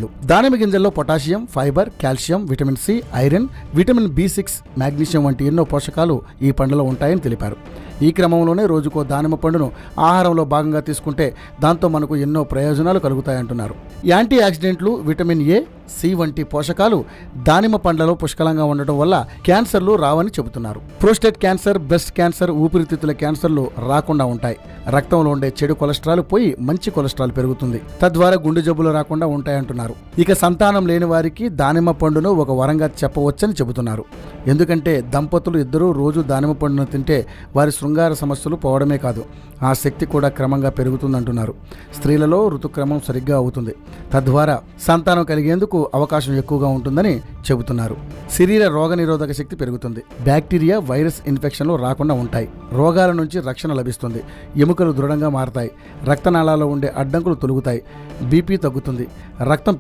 పండ్లు. దానిమ్మ గింజల్లో potassium, fibre, calcium, vitamin C, iron, vitamin B6, magnesium వంటి ఎన్నో పోషకాలు ఈ పండ్లలో ఉంటాయని తెలిపారు. ఈ క్రమంలోనే రోజుకో దానిమ్మ పండును ఆహారంలో భాగంగా తీసుకుంటే దాంతో మనకు ఎన్నో ప్రయోజనాలు కలుగుతాయంటున్నారు. యాంటీ ఆక్సిడెంట్లు, విటమిన్ A, C వంటి పోషకాలు దానిమ్మ పండ్లలో పుష్కలంగా ఉండటం వల్ల క్యాన్సర్లు రావని చెబుతున్నారు. ప్రోస్టేట్ క్యాన్సర్, బ్రెస్ట్ క్యాన్సర్, ఊపిరితిత్తుల క్యాన్సర్లు రాకుండా ఉంటాయి. రక్తంలో ఉండే చెడు కొలెస్ట్రాల్ పోయి మంచి కొలెస్ట్రాల్ పెరుగుతుంది. తద్వారా గుండె జబ్బులు రాకుండా ఉంటాయంటున్నారు. ఇక సంతానం లేని వారికి దానిమ్మ పండును ఒక వరంగా చెప్పవచ్చని చెబుతున్నారు. ఎందుకంటే దంపతులు ఇద్దరూ రోజు దానిమ్మ పండును తింటే వారి శృంగార సమస్యలు పోవడమే కాదు, ఆ శక్తి కూడా క్రమంగా పెరుగుతుందంటున్నారు. స్త్రీలలో ఋతుక్రమం సరిగ్గా అవుతుంది. తద్వారా సంతానం కలిగేందుకు అవకాశం ఎక్కువగా ఉంటుందని చెబుతున్నారు. శరీర రోగనిరోధక శక్తి పెరుగుతుంది. బ్యాక్టీరియా, వైరస్ ఇన్ఫెక్షన్లు రాకుండా ఉంటాయి. రోగాల నుంచి రక్షణ లభిస్తుంది. ఎముకలు దృఢంగా మారతాయి. రక్తనాళాల్లో ఉండే అడ్డంకులు తొలుగుతాయి. బీపీ తగ్గుతుంది. రక్తం